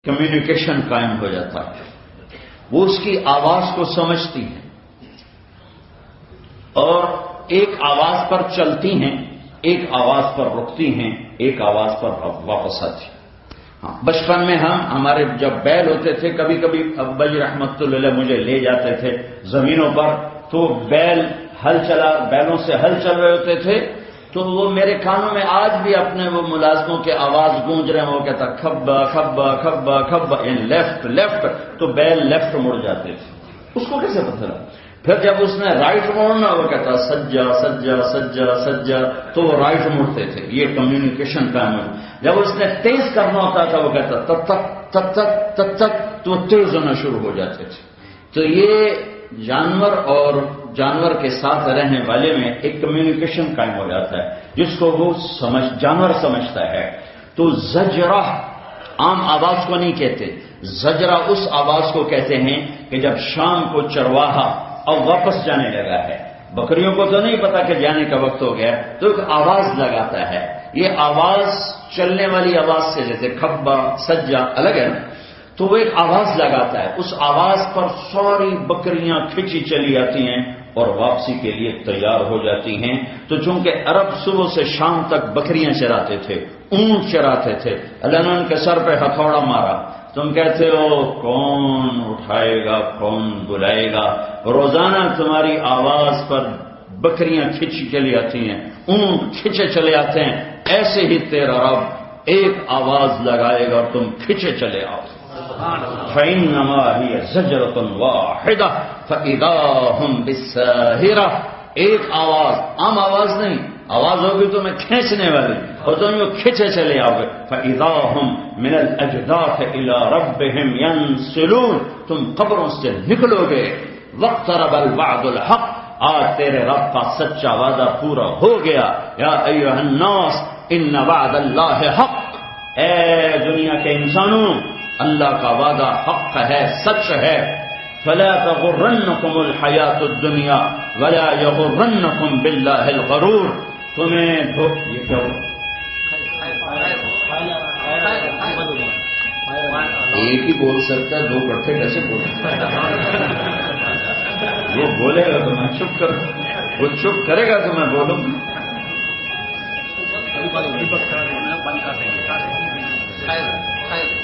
Communication قائم ہو جاتا ہے، وہ اس کی آواز کو سمجھتی ہیں اور ایک آواز پر چلتی ہیں، ایک آواز پر رکتی ہیں، ایک آواز پر واپس آتی ہیں۔ بچپن میں ہمارے جب بیل ہوتے تھے، کبھی کبھی ابا جی رحمت اللہ علیہ مجھے لے جاتے تھے زمینوں پر، تو بیلوں سے ہل چل رہے ہوتے تھے، تو وہ میرے کانوں میں آج بھی اپنے وہ ملازموں کے آواز گونج رہے ہیں، وہ کہتا کھبا کھبا کھبا کھبا، لیفٹ لیفٹ، تو بیل لیفٹ مڑ جاتے تھے۔ اس کو کیسے پتہ لگا؟ پھر جب اس نے رائٹ موڑنا، وہ کہتا سجا سجا سجا سجا، تو وہ رائٹ مڑتے تھے۔ یہ کمیونیکیشن کا عمل۔ جب اس نے تیز کرنا ہوتا تھا، وہ کہتا تب تک تب تک تب تک، تو وہ تیز ہونا شروع ہو جاتے تھے۔ تو یہ جانور کے ساتھ رہنے والے میں ایک کمیونیکیشن قائم ہو جاتا ہے، جس کو وہ جانور سمجھتا ہے۔ تو زجرہ عام آواز کو نہیں کہتے، زجرہ اس آواز کو کہتے ہیں کہ جب شام کو چرواہا اور واپس جانے لگا ہے، بکریوں کو تو نہیں پتا کہ جانے کا وقت ہو گیا، تو ایک آواز لگاتا ہے۔ یہ آواز چلنے والی آواز سے، جیسے کھبا سجا الگ ہے نا، تو وہ ایک آواز لگاتا ہے۔ اس آواز پر ساری بکریاں کھچی چلی آتی ہیں اور واپسی کے لیے تیار ہو جاتی ہیں۔ تو چونکہ عرب صبح سے شام تک بکریاں چراتے تھے، اونٹ چراتے تھے، اللہ نے ان کے سر پہ ہتھوڑا مارا، تم کہتے ہو کون اٹھائے گا، کون بلائے گا؟ روزانہ تمہاری آواز پر بکریاں کھچی چلی آتی ہیں، اونٹ کھچے چلے آتے ہیں، ایسے ہی تیرا رب ایک آواز لگائے گا اور تم کھچے چلے آؤ۔ فَإِنَّمَا هِيَ زَجْرَةٌ وَاحِدَةٌ فَإِذَا هُمْ بِالسَّاهِرَةِ، ایک آواز، عام آواز نہیں، آواز ہوگی تو میں کھینچنے والی، اور تم یوں کھچے چلے آؤ گے۔ فَإِذَا هُمْ مِنَ الْأَجْدَاثِ إِلَىٰ رَبِّهِمْ يَنْسِلُونَ، تم قبروں سے نکلو گے۔ وَاقْتَرَبَ الْوَعْدُ الْحَقُّ، آج تیرے رب کا سچا وعدہ پورا ہو گیا۔ یا ایھا الناس ان وعد اللہ حق، اے دنیا کے انسانوں، اللہ کا وعدہ حق ہے، سچ ہے۔ فلا تغرنکم الحیات الدنیا ولا یغرنکم باللہ الغرور، تمہیں یہ کیا ہو؟ ایک ہی بول سکتا ہے، دو کٹھے کیسے بول سکتا ہے؟ وہ بولے گا تو میں چپ کروں، وہ چپ کرے گا تو میں بولوں گا۔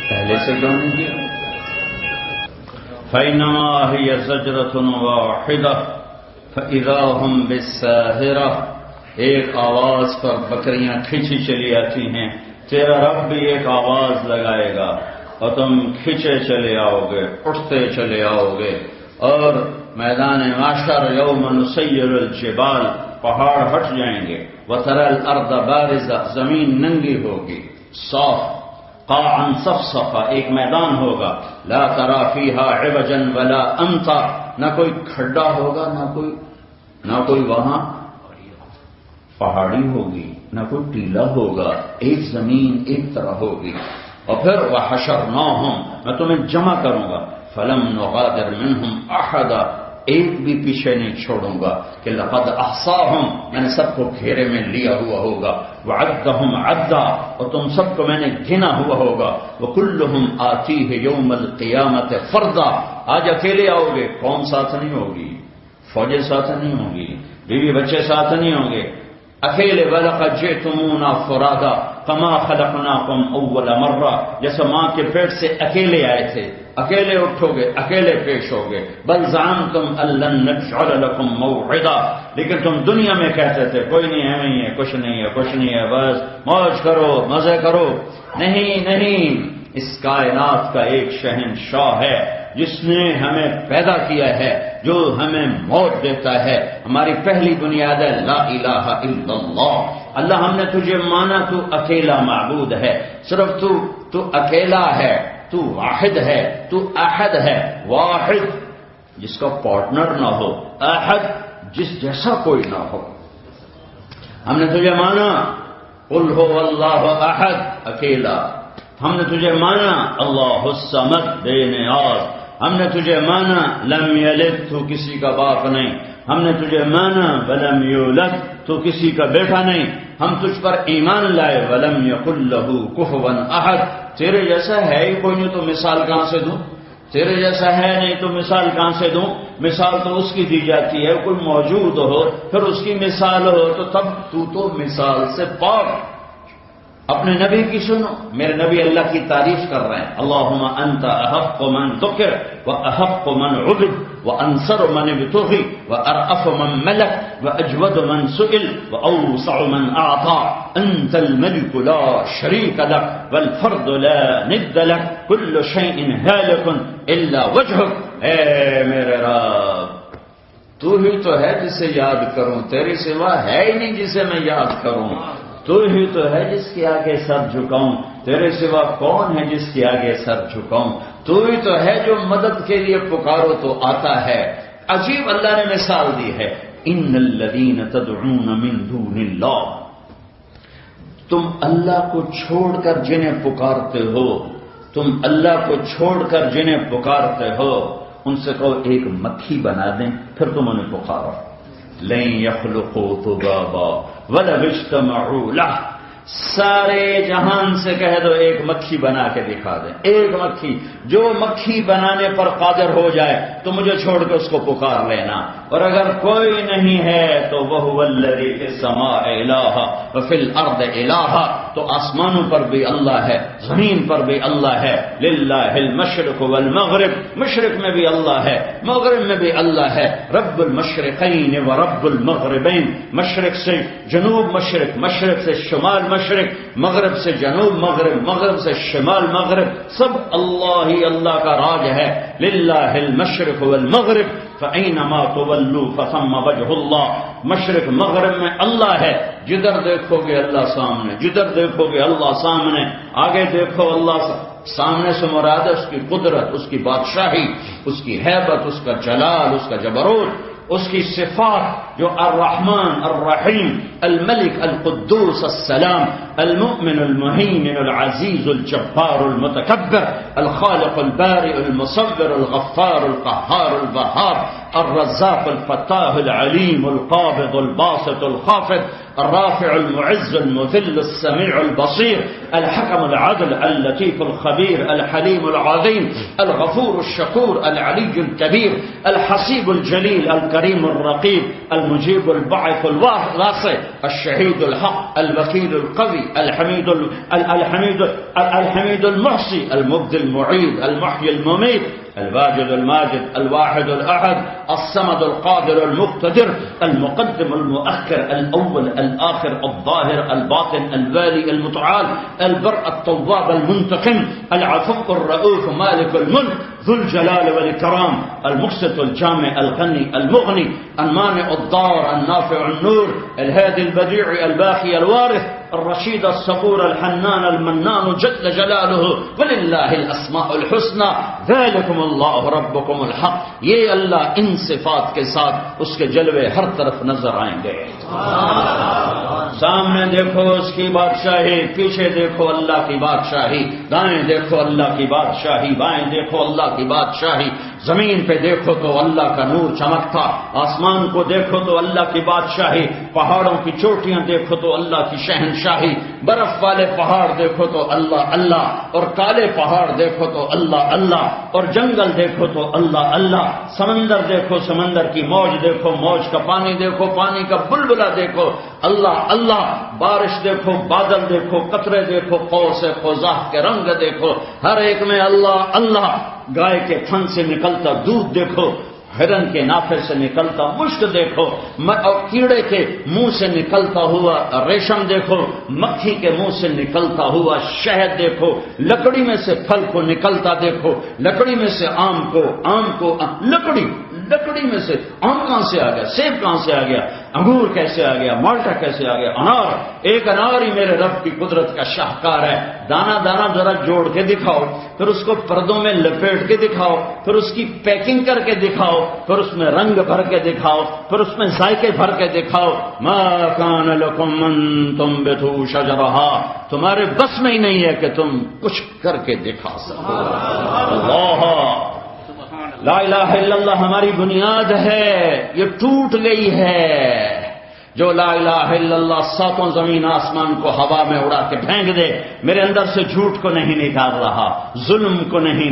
پہلے سے کیوں نہیں کیا؟ فَإِنَّمَا هِيَ زَجْرَةٌ وَاحِدَةٌ فَإِذَا هُمْ بِالسَّاهِرَةِ، ایک آواز پر بکریاں کھینچی چلی آتی ہیں، تیرا رب بھی ایک آواز لگائے گا اور تم کھینچے چلے آؤ گے، اٹھتے چلے آؤ گے۔ اور میدان محشر یوم نسیر الجبال، پہاڑ ہٹ جائیں گے، وَتَرَى الْأَرْضَ بَارِزَةً، زمین ننگی ہوگی، صاف، قاعًا صفصفا، ایک میدان ہوگا، لا ترى فيها عوجا ولا امتا، نہ کوئی کھڈا ہوگا، نہ کوئی وہاں پہاڑی ہوگی، نہ کوئی ٹیلا ہوگا، ایک زمین ایک طرح ہوگی۔ اور پھر وحشرناہم، میں تمہیں جمع کروں گا، فلم نغادر منہم احدا، ایک بھی پیچھے نہیں چھوڑوں گا، کہ لقد احصاہم، میں نے سب کو گھیرے میں لیا ہوا ہوگا، وعدہم عدا، اور تم سب کو میں نے گنا ہوا ہوگا، وکلہم آتیہ یوم القیامت فردا، آج اکیلے آؤ گے، قوم ساتھ نہیں ہوگی، فوجیں ساتھ نہیں ہوں گی، بیوی بچے ساتھ نہیں ہوں گے، اکیلے۔ وَلَقَدْ جِئْتُمُونَا فُرَادَىٰ كَمَا خَلَقْنَاكُمْ أَوَّلَ مَرَّةٍ، جیسے ماں کے پیٹ سے اکیلے آئے تھے، اکیلے اٹھو گے، اکیلے پیش ہوگے۔ بل زعمتم ان لن نجعل لكم موعدا، لیکن تم دنیا میں کہتے تھے کوئی نہیں ہے، نہیں ہے، کچھ نہیں ہے، کچھ نہیں ہے، بس موج کرو، مزے کرو۔ نہیں نہیں، اس کائنات کا ایک شہنشاہ ہے جس نے ہمیں پیدا کیا ہے، جو ہمیں موت دیتا ہے۔ ہماری پہلی بنیاد ہے لا الہ الا اللہ، اللہ ہم نے تجھے مانا، تو اکیلا معبود ہے، صرف تو اکیلا ہے، تو واحد ہے، تو احد ہے۔ واحد جس کا پارٹنر نہ ہو، احد جس جیسا کوئی نہ ہو۔ ہم نے تجھے مانا قل هو اللہ احد، اکیلا۔ ہم نے تجھے مانا اللہ الصمد، بے نیاز۔ ہم نے تجھے مانا لم یلد، تو کسی کا باپ نہیں، ہم نے تجھے مانا ولم یولد، تو کسی کا بیٹا نہیں، ہم تجھ پر ایمان لائے، ولم یکن لہ کفوا احد، تیرے جیسا ہے ہی کوئی نہیں تو مثال کہاں سے دوں، تیرے جیسا ہے نہیں تو مثال کہاں سے دوں، مثال تو اس کی دی جاتی ہے کوئی موجود ہو پھر اس کی مثال ہو، تو تب تو مثال سے پاک۔ اپنے نبی کی سنو، میرے نبی اللہ کی تعریف کر رہے ہیں، اللہم انت احق من ذکر واحق من عبد وانصر من ابتغی وارأف من ملک واجود من سئل واوسع من اعطى، انت الملك لا شریک لک والفرد لا ند لک کل شیء ہالک الا وجہک، اے میرے رب تو ہی تو ہے جسے یاد کروں، تیرے سوا ہے ہی نہیں جسے میں یاد کروں، تو ہی تو ہے جس کے آگے سر جھکاؤں، تیرے سوا کون ہے جس کے آگے سر جھکاؤں، تو ہی تو ہے جو مدد کے لیے پکارو تو آتا ہے۔ عجیب اللہ نے مثال دی ہے، ان الذین تدعون من دون اللہ، تم اللہ کو چھوڑ کر جنہیں پکارتے ہو، تم اللہ کو چھوڑ کر جنہیں پکارتے ہو، ان سے کہو ایک مکھی بنا دیں پھر تم انہیں پکارو، لن یخلقوا ذبابا ولو اجتمعوا لہ، سارے جہان سے کہہ دو ایک مکھی بنا کے دکھا دیں، ایک مکھی، جو مکھی بنانے پر قادر ہو جائے تو مجھے چھوڑ کے اس کو پکار لینا، اور اگر کوئی نہیں ہے تو وَهُوَ الَّذِي فِي السَّمَاءِ إِلَٰهٌ وَفِي الْأَرْضِ إِلَٰهٌ، تو آسمانوں پر بھی اللہ ہے، زمین پر بھی اللہ ہے، لِلَّهِ الْمَشْرِقُ وَالْمَغْرِبُ، مشرق میں بھی اللہ ہے، مغرب میں بھی اللہ ہے، رب المشرقین ورب المغربین، مشرق سے جنوب مشرق، مشرق سے شمال مشرق، مغرب سے جنوب مغرب، مغرب سے شمال مغرب، سب اللہ ہی اللہ کا راج ہے، للہ المشرق والمغرب فأینما تولوا فثم وجہ اللہ، مشرق مغرب میں اللہ ہے، جدھر دیکھو گے اللہ سامنے، جدھر دیکھو گے اللہ سامنے، آگے دیکھو اللہ سامنے سے مراد ہے اس کی قدرت، اس کی بادشاہی، اس کی ہیبت، اس کا جلال، اس کا جبروت، اس کی صفات جو الرحمن الرحیم الملک القدوس السلام المؤمن المهيمن العزيز الجبار المتكبر الخالق البارئ المصور الغفار القهار الوهاب الرزاق الفتاح العليم القابض الباسط الخافض الرافع المعز المذل السميع البصير الحكم العدل اللطيف الخبير الحليم العظيم الغفور الشكور العلي الكبير الحسيب الجليل الكريم الرقيب المجيب البعث الواسع الشهيد الحق الوكيل القوي الحميد المحصي المبدي المعيد المحيي المميت الواجد الماجد الواحد الأحد الصمد القادر المقتدر المقدم المؤخر الأول الآخر الظاهر الباطن الوالي المتعال البر التواب المنتقم العفو الرؤوف مالك الملك ذو الجلال والإكرام المقسط الجامع الغني المغني المانع الضار النافع النور الهادي البديع الباقي الوارث الرشيد الصبور الحنان المنان جل جلاله ولله الاسماء الحسنى ذلكم اللہ ربکم الحق، یہ اللہ ان صفات کے ساتھ اس کے جلوے ہر طرف نظر آئیں گے، سامنے دیکھو اس کی بادشاہی، پیچھے دیکھو اللہ کی بادشاہی، دائیں دیکھو اللہ کی بادشاہی، بائیں دیکھو اللہ کی بادشاہی، زمین پہ دیکھو تو اللہ کا نور چمکتا، آسمان کو دیکھو تو اللہ کی بادشاہی، پہاڑوں کی چوٹیاں دیکھو تو اللہ کی شہنشاہی، برف والے پہاڑ دیکھو تو اللہ اللہ، اور کالے پہاڑ دیکھو تو اللہ اللہ، اور جنگل دیکھو تو اللہ اللہ، سمندر دیکھو، سمندر کی موج دیکھو، موج کا پانی دیکھو، پانی کا بلبلہ دیکھو، اللہ اللہ، بارش دیکھو، بادل دیکھو، قطرے دیکھو، قوس قزح کے رنگ دیکھو، ہر ایک میں اللہ اللہ، گائے کے تھن سے نکلتا دودھ دیکھو، ہرن کے نافے سے نکلتا مشت دیکھو، اور کیڑے کے منہ سے نکلتا ہوا ریشم دیکھو، مکھی کے منہ سے نکلتا ہوا شہد دیکھو، لکڑی میں سے پھل کو نکلتا دیکھو، لکڑی میں سے آم کو لکڑی میں سے آم کہاں سے آ گیا، سیب کہاں سے آ گیا، انگور کیسے آ گیا، مالٹا کیسے آ گیا، انار، ایک انار ہی میرے رب کی قدرت کا شاہکار ہے، دانا دانا ذرا جوڑ کے دکھاؤ، پھر اس کو پردوں میں لپیٹ کے دکھاؤ، پھر اس کی پیکنگ کر کے دکھاؤ، پھر اس میں رنگ بھر کے دکھاؤ، پھر اس میں ذائقے بھر کے دکھاؤ، ما کان لکم ان تنبتوا شجرہا، تمہارے بس میں ہی نہیں ہے کہ تم کچھ کر کے دکھا سکو، اللہ لا الہ الا اللہ ہماری بنیاد ہے، یہ ٹوٹ گئی ہے۔ جو لا الہ الا اللہ ساتوں زمین آسمان کو ہوا میں اڑا کے پھینک دے، میرے اندر سے جھوٹ کو نہیں نکال رہا، ظلم کو نہیں